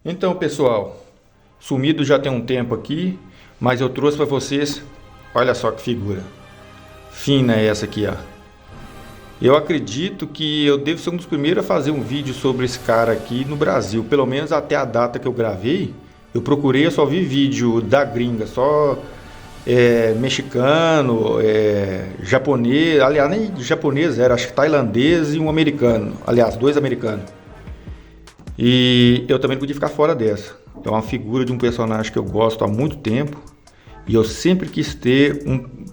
Então, pessoal, sumido já tem um tempo aqui, mas eu trouxe para vocês, olha só que figura fina é essa aqui, ó. Eu acredito que eu devo ser um dos primeiros a fazer um vídeo sobre esse cara aqui no Brasil, pelo menos até a data que eu gravei. Eu procurei, eu só vi vídeo da gringa, só mexicano, japonês, aliás, nem japonês era, acho que tailandês e um americano, aliás, dois americanos. E eu também não podia ficar fora dessa. É uma figura de um personagem que eu gosto há muito tempo. E eu sempre quis ter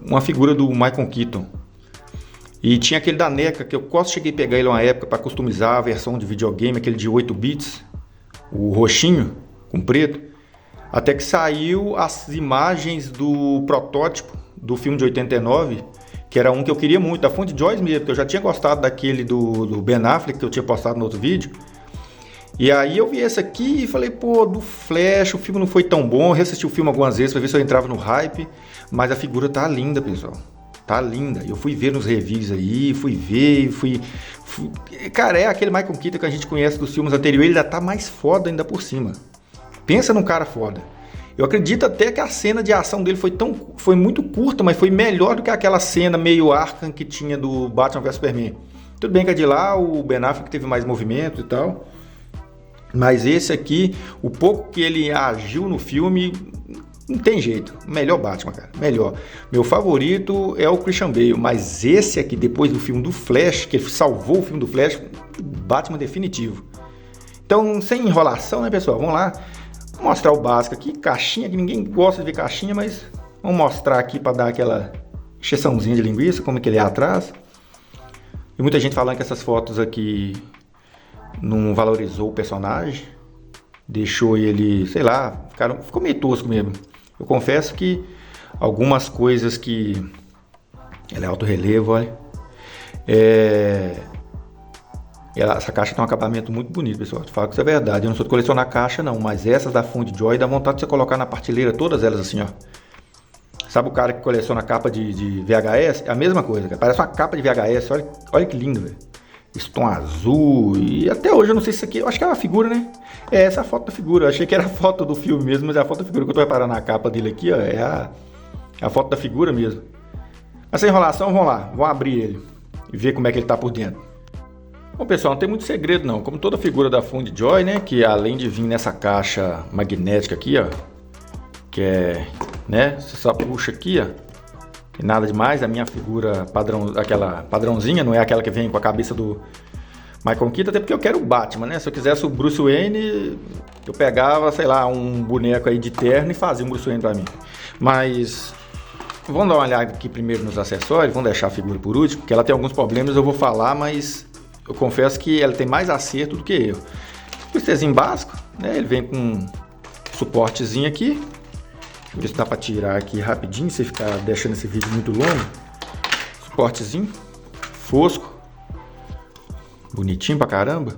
uma figura do Michael Keaton. E tinha aquele da NECA, que eu quase cheguei a pegar ele uma época para customizar a versão de videogame, aquele de 8 bits, o roxinho com preto. Até que saiu as imagens do protótipo do filme de 89, que era um que eu queria muito, da fonte Joyce mesmo, que eu já tinha gostado daquele do Ben Affleck, que eu tinha postado no outro vídeo. E aí eu vi esse aqui e falei, pô, do Flash, o filme não foi tão bom. Eu reassisti o filme algumas vezes pra ver se eu entrava no hype, mas a figura tá linda, pessoal. Tá linda. Eu fui ver nos reviews aí, fui ver, Cara, é aquele Michael Keaton que a gente conhece dos filmes anteriores, ele ainda tá mais foda ainda por cima. Pensa num cara foda. Eu acredito até que a cena de ação dele foi muito curta, mas foi melhor do que aquela cena meio Arkham que tinha do Batman vs Superman. Tudo bem que é de lá, o Ben Affleck teve mais movimento e tal. Mas esse aqui, o pouco que ele agiu no filme, não tem jeito. Melhor Batman, cara. Melhor. Meu favorito é o Christian Bale, mas esse aqui, depois do filme do Flash, que ele salvou o filme do Flash, Batman definitivo. Então, sem enrolação, né, pessoal? Vamos lá. Vou mostrar o básico aqui. Caixinha, que ninguém gosta de ver caixinha, mas vamos mostrar aqui para dar aquela encheçãozinha de linguiça, como é que ele é atrás. E muita gente falando que essas fotos aqui não valorizou o personagem, deixou ele, sei lá, ficou meio tosco mesmo. Eu confesso que algumas coisas que... Ela é alto relevo, olha. Essa caixa tem um acabamento muito bonito, pessoal. Eu falo que isso é verdade. Eu não sou de colecionar caixa, não, mas essas da Fonte Joy dá vontade de você colocar na prateleira, todas elas assim, ó. Sabe o cara que coleciona capa de VHS? É a mesma coisa, cara. Parece uma capa de VHS. Olha que lindo, velho. Esse tom azul, e até hoje eu não sei se isso aqui, eu acho que é uma figura, né? Essa é a foto da figura, eu achei que era a foto do filme mesmo, mas é a foto da figura que eu tô reparando na capa dele aqui, ó, é a foto da figura mesmo. Mas sem enrolação, vamos lá, vamos abrir ele e ver como é que ele tá por dentro. Bom, pessoal, não tem muito segredo não, como toda figura da Fonte Joy, né, que além de vir nessa caixa magnética aqui, ó, que é, né, você só puxa aqui, ó. E nada demais, a minha figura padrão, aquela padrãozinha, não é aquela que vem com a cabeça do Michael Keaton, até porque eu quero o Batman, né? Se eu quisesse o Bruce Wayne, eu pegava, sei lá, um boneco aí de terno e fazia um Bruce Wayne pra mim. Mas vamos dar uma olhada aqui primeiro nos acessórios, vamos deixar a figura por último, porque ela tem alguns problemas, eu vou falar, mas eu confesso que ela tem mais acerto do que eu. O stezinho básico, né? Ele vem com um suportezinho aqui. Deixa eu ver se dá pra tirar aqui rapidinho, sem ficar deixando esse vídeo muito longo. Suportezinho, fosco, bonitinho pra caramba.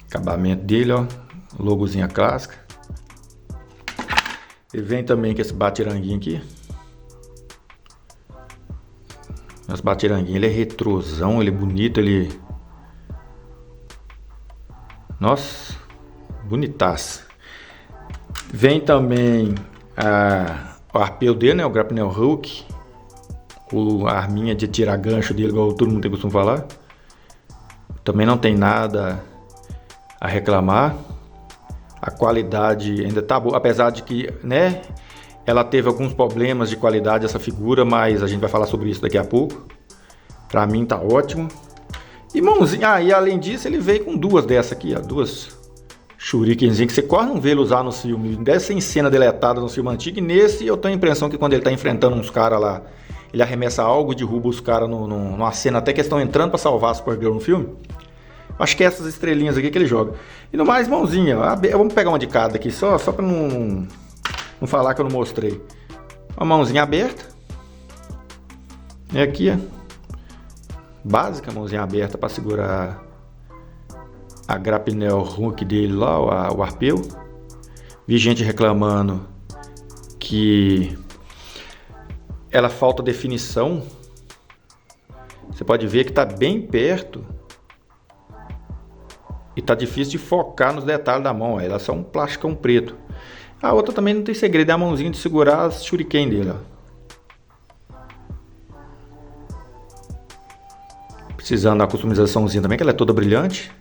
Acabamento dele, ó, logozinha clássica. Ele vem também com esse batiranguinho aqui. Esse batiranguinho, ele é retrosão, ele é bonito, ele... Nossa, bonitaço. Vem também o arpeu dele, né? O grapnel hook, a arminha de tirar gancho dele, igual todo mundo tem costume falar. Também não tem nada a reclamar. A qualidade ainda tá boa, apesar de que, né? Ela teve alguns problemas de qualidade essa figura, mas a gente vai falar sobre isso daqui a pouco. Pra mim tá ótimo. E mãozinha, e além disso ele veio com duas dessa aqui, ó, duas shurikenzinho que você quase não vê ele usar no filme. Deve ser em cena deletada no filme antigo. E nesse eu tenho a impressão que quando ele tá enfrentando uns caras lá, ele arremessa algo, derruba os caras numa cena até que eles estão entrando pra salvar a Supergirl no filme. Acho que é essas estrelinhas aqui que ele joga. E no mais, mãozinha. Vamos pegar uma de cada aqui, só pra não falar que eu não mostrei. Uma mãozinha aberta. E aqui, ó. Básica, mãozinha aberta pra segurar a grapnel hook dele lá, o arpeu. Vi gente reclamando que ela falta definição. Você pode ver que está bem perto E tá difícil de focar nos detalhes da mão, ó. Ela é só um plasticão preto. A outra também não tem segredo, é a mãozinha de segurar as shuriken dele, ó. Precisando da customizaçãozinha também, que ela é toda brilhante.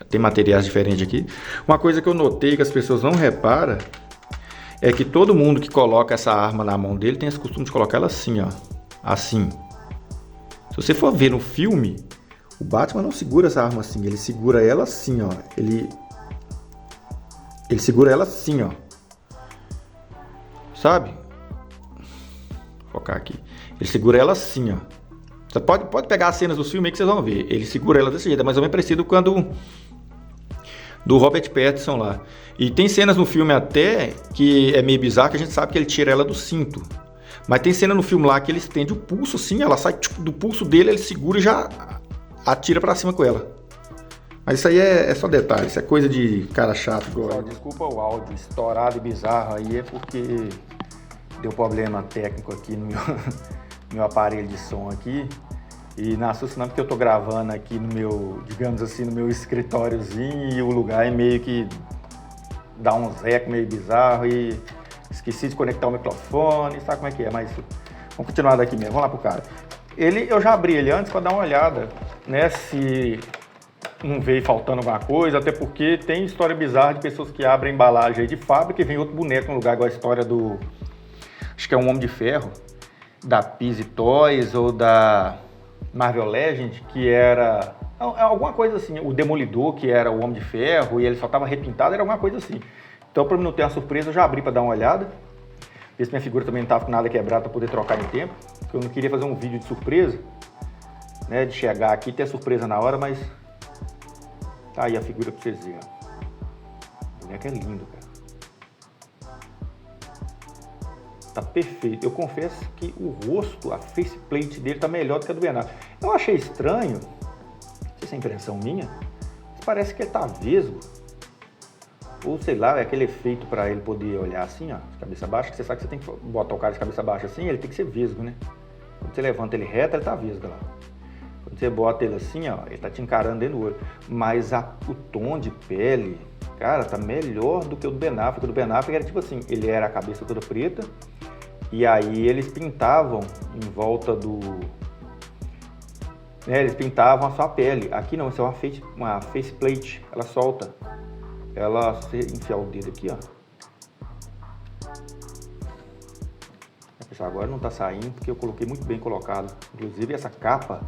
Tem materiais diferentes aqui. Uma coisa que eu notei que as pessoas não reparam é que todo mundo que coloca essa arma na mão dele tem esse costume de colocar ela assim, ó. Assim. Se você for ver no filme, o Batman não segura essa arma assim, ele segura ela assim, ó. Ele segura ela assim, ó. Sabe? Vou focar aqui. Ele segura ela assim, ó. Você pode pegar as cenas do filme aí que vocês vão ver. Ele segura ela desse jeito, é mais ou menos parecido com a do Robert Pattinson lá. E tem cenas no filme até que é meio bizarro, que a gente sabe que ele tira ela do cinto. Mas tem cena no filme lá que ele estende o pulso assim, ela sai tipo, do pulso dele, ele segura e já atira pra cima com ela. Mas isso aí é só detalhe, isso é coisa de cara chato. Igual. Desculpa o áudio estourado e bizarro aí, é porque deu problema técnico aqui no meu aparelho de som aqui. E não assusta não, porque eu tô gravando aqui no meu, digamos assim, no meu escritóriozinho e o lugar é meio que dá uns ecos meio bizarro e esqueci de conectar o microfone, sabe como é que é, mas vamos continuar daqui mesmo, vamos lá pro cara. Eu já abri ele antes para dar uma olhada, né, se não veio faltando alguma coisa, até porque tem história bizarra de pessoas que abrem embalagem aí de fábrica e vem outro boneco no lugar, igual a história do, acho que é um Homem de Ferro, da Pizzy Toys ou da Marvel Legends, que era alguma coisa assim, o Demolidor, que era o Homem de Ferro, e ele só estava repintado, era alguma coisa assim. Então, para não ter uma surpresa, eu já abri para dar uma olhada, ver se minha figura também não estava com nada quebrado para poder trocar em tempo, porque eu não queria fazer um vídeo de surpresa, né, de chegar aqui e ter surpresa na hora, mas tá aí a figura para vocês verem. O boneco é lindo, cara. Tá perfeito. Eu confesso que o rosto, a faceplate dele tá melhor do que a do Ben Affleck. Eu achei estranho, não sei se é impressão minha, mas parece que ele tá vesgo. Ou sei lá, é aquele efeito para ele poder olhar assim, ó, de cabeça baixa, que você sabe que você tem que botar o cara de cabeça baixa assim, ele tem que ser vesgo, né? Quando você levanta ele reto, ele tá vesgo lá. Quando você bota ele assim, ó, ele tá te encarando dentro do olho. Mas o tom de pele, cara, tá melhor do que o do Ben Affleck. O do Ben Affleck era tipo assim, ele era a cabeça toda preta, e aí eles pintavam em volta do... né, eles pintavam a sua pele. Aqui não, isso é uma faceplate, ela solta. Ela, se você enfiar o dedo aqui, ó. Pessoal, agora não tá saindo porque eu coloquei muito bem colocado. Inclusive essa capa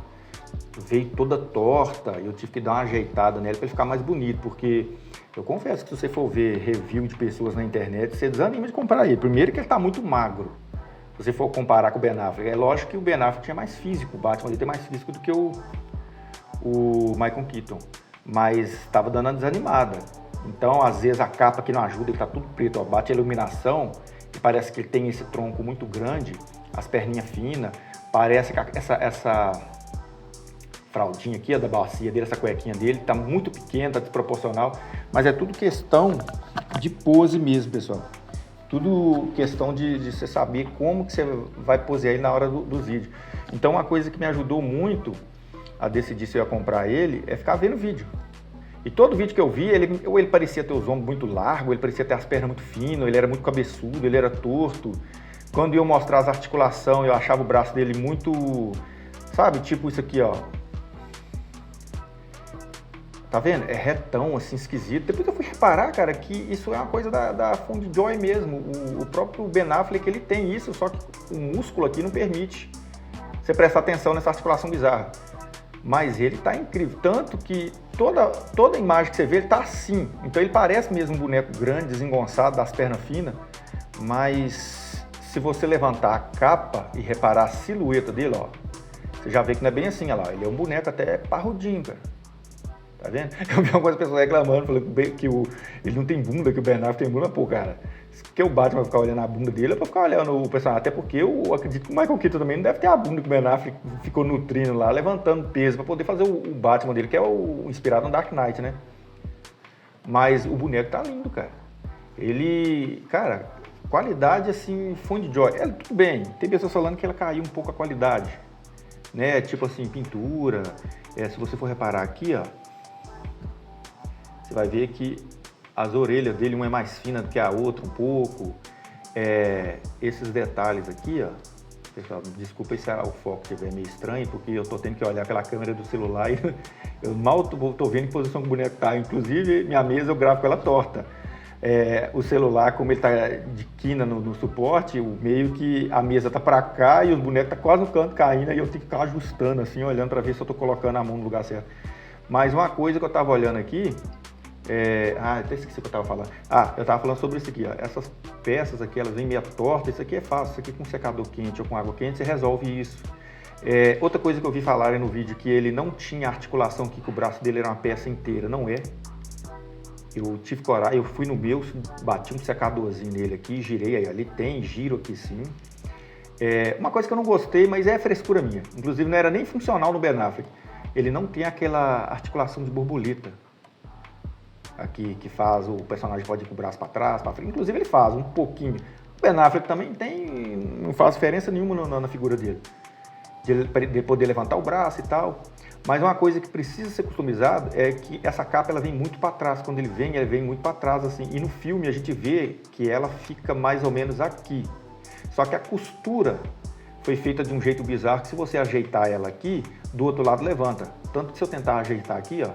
veio toda torta e eu tive que dar uma ajeitada nela para ele ficar mais bonito, porque eu confesso que se você for ver review de pessoas na internet, você desanima de comprar ele. Primeiro que ele tá muito magro. Se você for comparar com o Ben Affleck, é lógico que o Ben Affleck tinha mais físico, o Batman ele tem mais físico do que o Michael Keaton, mas estava dando uma desanimada. Então, às vezes a capa aqui não ajuda, ele tá tudo preto, ó, bate a iluminação e parece que ele tem esse tronco muito grande, as perninhas finas, parece que essa fraldinha aqui, ó, da bacia dele, essa cuequinha dele, tá muito pequena, tá desproporcional, mas é tudo questão de pose mesmo, pessoal. Tudo questão de você saber como que você vai posear ele na hora dos vídeos. Então, uma coisa que me ajudou muito a decidir se eu ia comprar ele é ficar vendo vídeo. E todo vídeo que eu vi, ele parecia ter os ombros muito largos, ele parecia ter as pernas muito finas, ele era muito cabeçudo, ele era torto. Quando eu mostrar as articulações, eu achava o braço dele muito, sabe, tipo isso aqui, ó. Tá vendo? É retão, assim, esquisito. Depois eu fui reparar, cara, que isso é uma coisa da Fundy-Joy mesmo. O próprio Ben Affleck, ele tem isso, só que o músculo aqui não permite você prestar atenção nessa articulação bizarra. Mas ele tá incrível, tanto que toda imagem que você vê, ele tá assim. Então ele parece mesmo um boneco grande, desengonçado, das pernas finas, mas se você levantar a capa e reparar a silhueta dele, ó, você já vê que não é bem assim, olha lá. Ele é um boneco até parrudinho, cara. Tá vendo? Eu vi algumas pessoas reclamando, falando que ele não tem bunda, que o Ben Affleck tem bunda. Pô, cara, porque o Batman vai ficar olhando a bunda dele, é pra ficar olhando o personagem. Até porque eu acredito que o Michael Keaton também não deve ter a bunda que o Ben Affleck ficou nutrindo lá, levantando peso pra poder fazer o Batman dele, que é o inspirado no Dark Knight, né? Mas o boneco tá lindo, cara. Ele, cara, qualidade assim, Fundy-Joy. Tudo bem, tem pessoas falando que ela caiu um pouco a qualidade, né? Tipo assim, pintura. Se você for reparar aqui, ó, você vai ver que as orelhas dele, uma é mais fina do que a outra um pouco. Esses detalhes aqui, ó, pessoal, desculpa se o foco estiver meio estranho, porque eu tô tendo que olhar pela câmera do celular e eu mal tô vendo em que posição que o boneco tá. Inclusive, minha mesa eu gravo com ela torta. O celular, como ele tá de quina no suporte, meio que a mesa tá para cá e os bonecos tá quase no canto caindo, e eu tenho que ficar ajustando assim, olhando para ver se eu tô colocando a mão no lugar certo. Mas uma coisa que eu tava olhando aqui, até esqueci o que eu tava falando. Eu tava falando sobre isso aqui, ó. Essas peças aqui, elas vêm meio tortas. Isso aqui é fácil, isso aqui com secador quente ou com água quente, você resolve isso. Outra coisa que eu vi falarem no vídeo, que ele não tinha articulação aqui, que o braço dele era uma peça inteira, não é. Eu tive coragem, eu fui no meu, bati um secadorzinho nele aqui, girei aí, ali tem giro aqui sim. Uma coisa que eu não gostei, mas é frescura minha, inclusive não era nem funcional no Ben Affleck, ele não tem aquela articulação de borboleta aqui que faz o personagem pode ir com o braço para trás, para frente, inclusive ele faz um pouquinho. O Ben Affleck também tem, não faz diferença nenhuma na figura dele, de poder levantar o braço e tal. Mas uma coisa que precisa ser customizado é que essa capa ela vem muito para trás. Quando ele vem muito para trás assim. E no filme a gente vê que ela fica mais ou menos aqui. Só que a costura foi feita de um jeito bizarro que se você ajeitar ela aqui, do outro lado levanta. Tanto que se eu tentar ajeitar aqui, ó.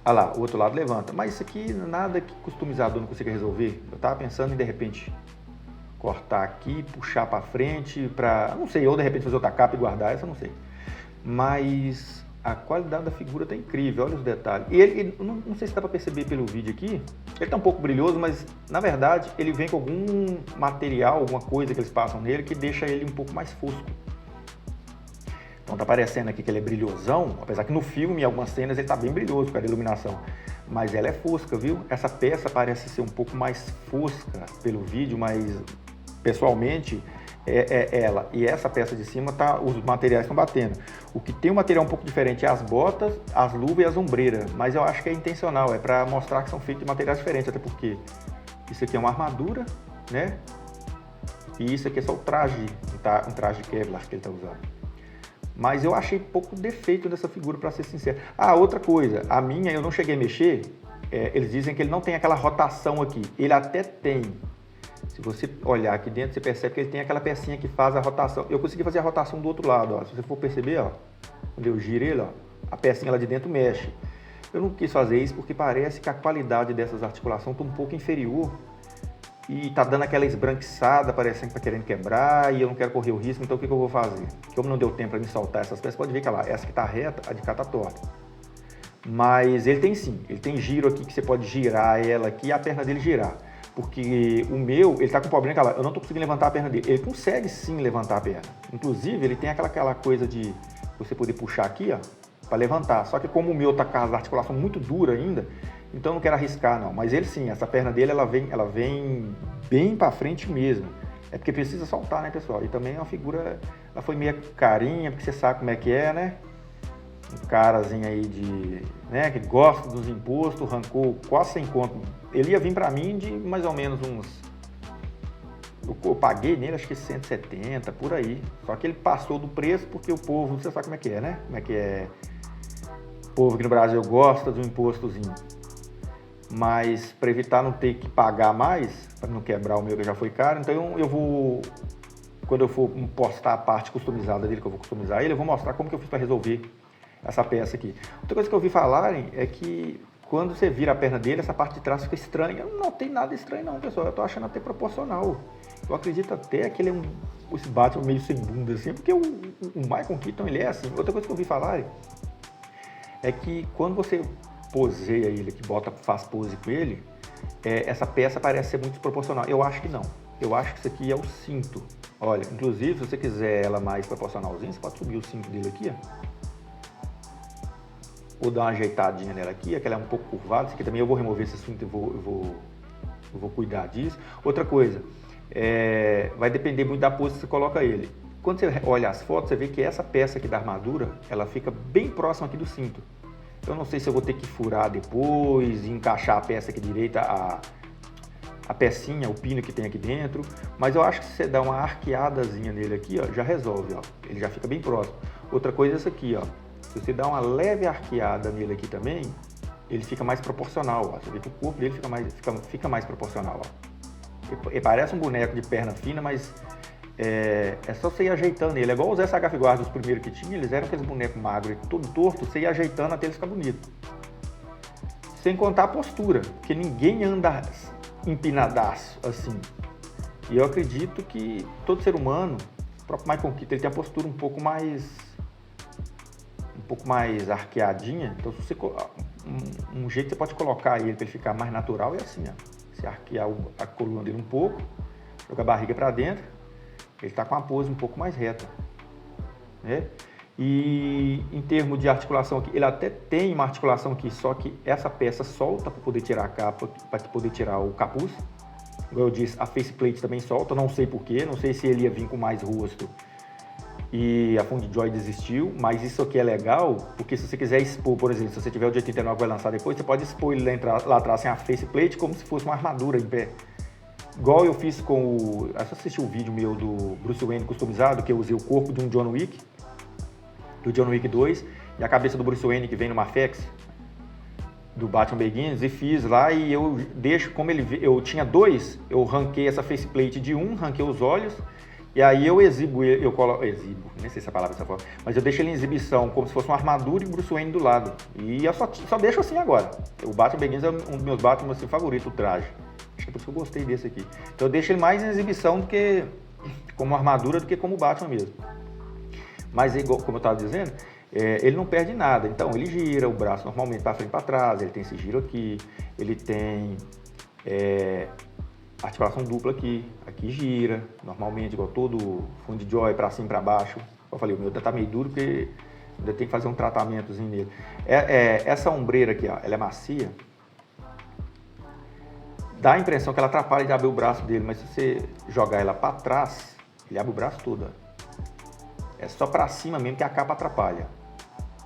Olha lá, o outro lado levanta. Mas isso aqui nada que customizador não consiga resolver. Eu tava pensando em de repente cortar aqui, puxar para frente, não sei, ou de repente fazer outra capa e guardar essa, não sei. Mas a qualidade da figura tá incrível, olha os detalhes. E ele não sei se dá para perceber pelo vídeo aqui, ele tá um pouco brilhoso, mas na verdade ele vem com algum material, alguma coisa que eles passam nele que deixa ele um pouco mais fosco. Então tá parecendo aqui que ele é brilhosão, apesar que no filme, em algumas cenas, ele tá bem brilhoso por causa da iluminação. Mas ela é fosca, viu? Essa peça parece ser um pouco mais fosca pelo vídeo, mas pessoalmente ela. E essa peça de cima, os materiais estão batendo. O que tem um material um pouco diferente é as botas, as luvas e as ombreiras. Mas eu acho que é intencional, é para mostrar que são feitos de materiais diferentes. Até porque isso aqui é uma armadura, né? E isso aqui é só o traje, um traje de Kevlar que ele está usando. Mas eu achei pouco defeito dessa figura, para ser sincero. Outra coisa, a minha eu não cheguei a mexer. Eles dizem que ele não tem aquela rotação aqui. Ele até tem. Se você olhar aqui dentro, você percebe que ele tem aquela pecinha que faz a rotação. Eu consegui fazer a rotação do outro lado, ó. Se você for perceber, ó, quando eu giro ele, ó, a pecinha lá de dentro mexe. Eu não quis fazer isso porque parece que a qualidade dessas articulações está um pouco inferior e tá dando aquela esbranquiçada, parecendo que tá querendo quebrar, e eu não quero correr o risco, então o que eu vou fazer? Como não deu tempo para me soltar essas peças, pode ver que lá, essa que tá reta, a de cá tá torta. Mas ele tem sim, ele tem giro aqui que você pode girar ela aqui e a perna dele girar. Porque o meu, ele tá com problema, eu não tô conseguindo levantar a perna dele. Ele consegue sim levantar a perna. Inclusive, ele tem aquela coisa de você poder puxar aqui, ó, para levantar. Só que como o meu tá com a articulação muito dura ainda, então eu não quero arriscar não. Mas ele sim, essa perna dele, ela vem bem para frente mesmo. É porque precisa soltar, né, pessoal? E também é uma figura, ela foi meio carinha, porque você sabe como é que é, né? Um carazinho aí que gosta dos impostos, arrancou quase 100 conto. Ele ia vir para mim de mais ou menos uns... Eu paguei nele acho que 170, por aí. Só que ele passou do preço porque o povo, você sabe como é que é, né? Como é que é? O povo aqui no Brasil gosta do impostozinho. Mas para evitar não ter que pagar mais, para não quebrar o meu que já foi caro, então eu vou... Quando eu for postar a parte customizada dele, que eu vou customizar ele, eu vou mostrar como que eu fiz para resolver essa peça aqui. Outra coisa que eu ouvi falarem é que quando você vira a perna dele, essa parte de trás fica estranha. Eu não tem nada estranho não, pessoal. Eu tô achando até proporcional. Eu acredito até que ele é esse Batman meio sem bunda, assim, porque o Michael Keaton, ele é assim. Outra coisa que eu ouvi falarem é que quando você poseia ele, que faz pose com ele, essa peça parece ser muito desproporcional. Eu acho que não. Eu acho que isso aqui é o cinto. Olha, inclusive, se você quiser ela mais proporcionalzinha, você pode subir o cinto dele aqui, ó. Ou dar uma ajeitadinha nela aqui, que ela é um pouco curvada. Isso aqui também eu vou remover esse cinto, eu vou cuidar disso. Outra coisa, vai depender muito da pose que você coloca ele. Quando você olha as fotos, você vê que essa peça aqui da armadura, ela fica bem próxima aqui do cinto. Eu não sei se eu vou ter que furar depois, encaixar a peça aqui direita, a pecinha, o pino que tem aqui dentro, mas eu acho que se você dá uma arqueadazinha nele aqui, ó, já resolve, ó. Ele já fica bem próximo. Outra coisa é essa aqui, ó. Se você dá uma leve arqueada nele aqui também, ele fica mais proporcional, ó. Você vê que o corpo dele fica mais proporcional, ó. Ele parece um boneco de perna fina, mas é só você ir ajeitando ele. É igual os SH Guard, os primeiros que tinha, eles eram aqueles bonecos magros e todo torto, você ia ajeitando até ele ficar bonito. Sem contar a postura, porque ninguém anda empinadaço assim. E eu acredito que todo ser humano, o próprio Michael Keaton, ele tem a postura um pouco mais arqueadinha. Então, se você, um jeito que você pode colocar ele para ele ficar mais natural é assim, ó. Você arquear a coluna dele um pouco, jogar a barriga para dentro, ele está com a pose um pouco mais reta, né? E em termos de articulação aqui, ele até tem uma articulação aqui, só que essa peça solta para poder tirar a capa, para poder tirar o capuz. Como eu disse, a faceplate também solta, não sei porquê, não sei se ele ia vir com mais rosto e a Fungijoy desistiu, mas isso aqui é legal, porque se você quiser expor, por exemplo, se você tiver o de 89 vai lançar depois, você pode expor ele lá atrás sem a faceplate como se fosse uma armadura em pé. Igual eu fiz com o... É só assistir o vídeo meu do Bruce Wayne customizado, que eu usei o corpo de um John Wick, do John Wick 2, e a cabeça do Bruce Wayne que vem no Mafex, do Batman Begins, e fiz lá, e eu deixo, como eu tinha dois, eu ranquei essa faceplate de um, ranquei os olhos, e aí eu exibo, nem sei se a palavra é dessa forma, mas eu deixo ele em exibição, como se fosse uma armadura e o Bruce Wayne do lado. E eu só deixo assim agora. O Batman Begins é um dos meus Batman assim, favoritos, o traje. Acho que é por isso que eu gostei desse aqui. Então eu deixo ele mais em exibição do que como armadura do que como Batman mesmo. Mas igual, como eu estava dizendo, ele não perde nada. Então ele gira o braço normalmente para frente e para trás, ele tem esse giro aqui, ele tem articulação dupla aqui gira, normalmente, igual todo Fungijoy, para cima e para baixo. Eu falei, o meu ainda tá meio duro porque ainda tem que fazer um tratamentozinho nele. Essa ombreira aqui, ó, ela é macia, dá a impressão que ela atrapalha de abrir o braço dele, mas se você jogar ela para trás, ele abre o braço todo. É só para cima mesmo que a capa atrapalha.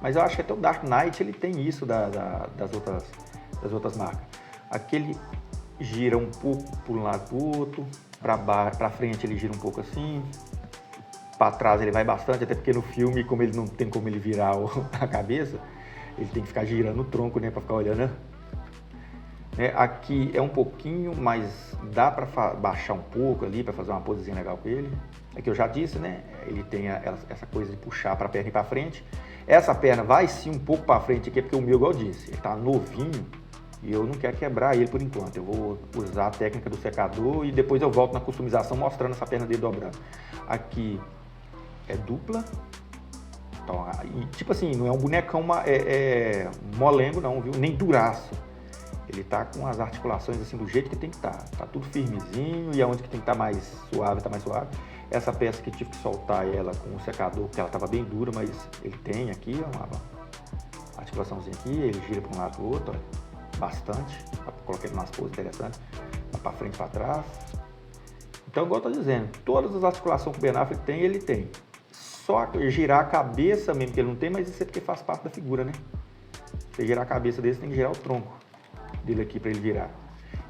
Mas eu acho que até o Dark Knight ele tem isso das outras marcas. Aqui ele gira um pouco para um lado para o outro, para frente ele gira um pouco assim, para trás ele vai bastante, até porque no filme, como ele não tem como ele virar a cabeça, ele tem que ficar girando o tronco, né, para ficar olhando, né? Aqui é um pouquinho, mas dá para baixar um pouco ali, para fazer uma posezinha legal com ele. É que eu já disse, né, ele tem essa coisa de puxar para a perna e para frente. Essa perna vai sim um pouco para frente aqui, porque o meu, igual eu disse, ele tá novinho, e eu não quero quebrar ele por enquanto. Eu vou usar a técnica do secador e depois eu volto na customização mostrando essa perna dele dobrando. Aqui é dupla. Então, tipo assim, não é um bonecão molengo não, viu? Nem duraço. Ele tá com as articulações assim do jeito que tem que estar. Tá tudo firmezinho e aonde que tem que estar mais suave, tá mais suave. Essa peça que tive que soltar ela com o secador, porque ela tava bem dura, mas ele tem aqui, ó, uma articulaçãozinha aqui, ele gira para um lado para o outro, ó. Bastante, coloquei ele umas poses interessantes, para frente e para trás. Então, igual eu estou dizendo, todas as articulações que o Ben Affleck tem, ele tem. Só girar a cabeça mesmo que ele não tem, mas isso é porque faz parte da figura, né? Você girar a cabeça dele, você tem que girar o tronco dele aqui para ele virar.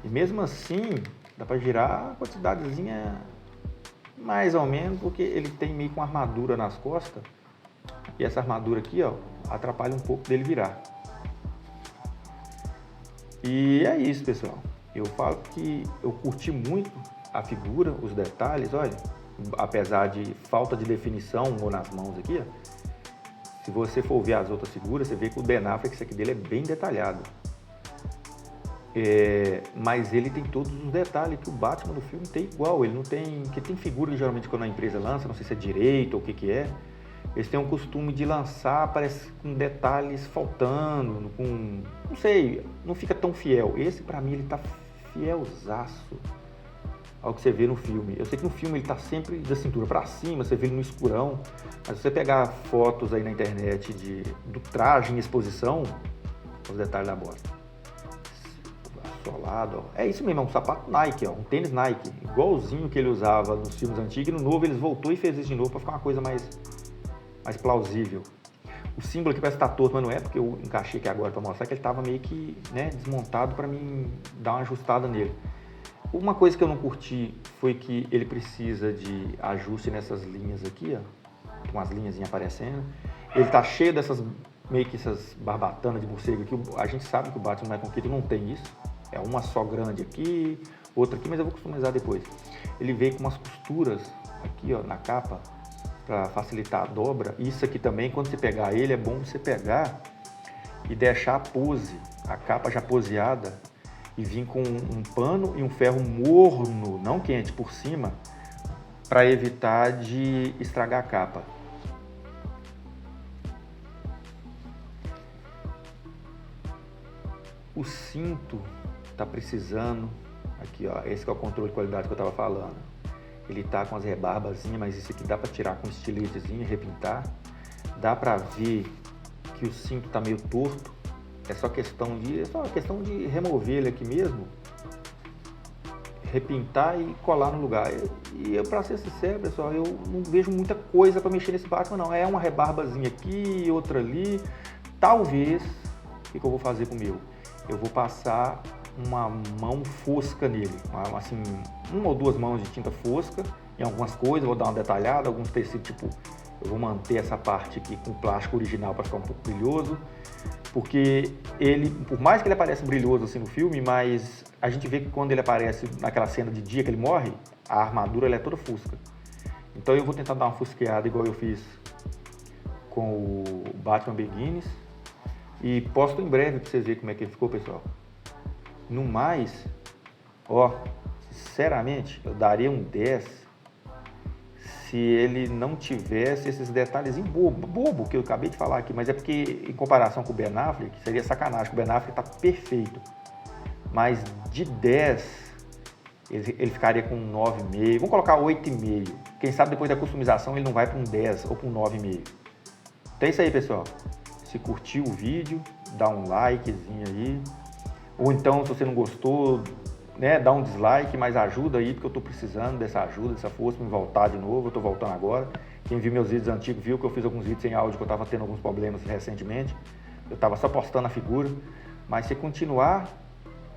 E mesmo assim, dá para girar a quantidadezinha mais ou menos, porque ele tem meio com uma armadura nas costas. E essa armadura aqui, ó, atrapalha um pouco dele virar. E é isso, pessoal. Eu falo que eu curti muito a figura, os detalhes, olha, apesar de falta de definição ou nas mãos aqui, ó, se você for ver as outras figuras, você vê que o Ben Affleck, isso aqui dele é bem detalhado. Mas ele tem todos os detalhes que o Batman do filme tem igual. Ele não tem, que tem figura que geralmente quando a empresa lança, não sei se é direito ou o que é, eles têm um costume de lançar, parece com detalhes faltando, com, não sei, não fica tão fiel. Esse pra mim ele tá fielzaço ao que você vê no filme. Eu sei que no filme ele tá sempre da cintura pra cima, você vê ele no escurão, mas se você pegar fotos aí na internet do traje em exposição, os detalhes da bosta. Assolado, ó. É isso mesmo, é um sapato Nike, ó, um tênis Nike, igualzinho que ele usava nos filmes antigos, e no novo eles voltou e fez isso de novo pra ficar uma coisa mais plausível. O símbolo aqui parece que tá torto, mas não é, porque eu encaixei aqui agora para mostrar que ele tava meio que, né, desmontado para mim dar uma ajustada nele. Uma coisa que eu não curti foi que ele precisa de ajuste nessas linhas aqui, ó, com as linhas aparecendo. Ele tá cheio meio que essas barbatanas de morcego aqui. A gente sabe que o Batman Michael Keaton não tem isso. É uma só grande aqui, outra aqui, mas eu vou customizar depois. Ele veio com umas costuras aqui, ó, na capa, para facilitar a dobra. Isso aqui também, quando você pegar ele, é bom você pegar e deixar a pose, a capa já poseada, e vir com um pano e um ferro morno, não quente, por cima, para evitar de estragar a capa. O cinto tá precisando, aqui ó, esse que é o controle de qualidade que eu tava falando. Ele tá com as rebarbazinhas, mas isso aqui dá para tirar com estiletezinho e repintar. Dá para ver que o cinto tá meio torto. É só questão de remover ele aqui mesmo, repintar e colar no lugar. E para ser sincero, pessoal, eu não vejo muita coisa para mexer nesse Batman não. É uma rebarbazinha aqui, outra ali. Talvez, o que eu vou fazer com o meu? Eu vou passar uma mão fosca nele, assim, uma ou duas mãos de tinta fosca em algumas coisas, vou dar uma detalhada, alguns tecidos, tipo, eu vou manter essa parte aqui com plástico original para ficar um pouco brilhoso, porque ele, por mais que ele apareça brilhoso assim no filme, mas a gente vê que quando ele aparece naquela cena de dia que ele morre, a armadura ela é toda fosca. Então eu vou tentar dar uma fosqueada igual eu fiz com o Batman Begins e posto em breve para vocês verem como é que ele ficou, pessoal. No mais, ó, sinceramente, eu daria um 10 se ele não tivesse esses detalhezinhos bobo que eu acabei de falar aqui, mas é porque em comparação com o Ben Affleck, seria sacanagem, o Ben Affleck tá perfeito. Mas de 10, ele ficaria com um 9,5, vamos colocar 8,5. Quem sabe depois da customização ele não vai para um 10 ou para um 9,5. Então é isso aí, pessoal. Se curtiu o vídeo, dá um likezinho aí. Ou então, se você não gostou, né, dá um dislike, mas ajuda aí, porque eu estou precisando dessa ajuda, dessa força para me voltar de novo. Eu estou voltando agora. Quem viu meus vídeos antigos viu que eu fiz alguns vídeos sem áudio, que eu estava tendo alguns problemas recentemente. Eu estava só postando a figura. Mas se continuar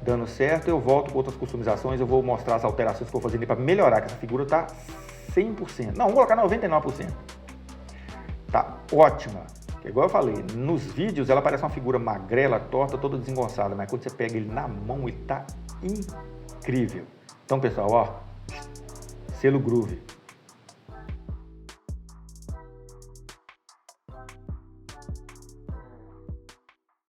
dando certo, eu volto com outras customizações. Eu vou mostrar as alterações que eu vou fazer para melhorar, que essa figura está 100%. Não, vou colocar 99%. Tá ótima. Igual eu falei, nos vídeos ela parece uma figura magrela, torta, toda desengonçada, mas quando você pega ele na mão, ele tá incrível. Então, pessoal, ó, selo Groove.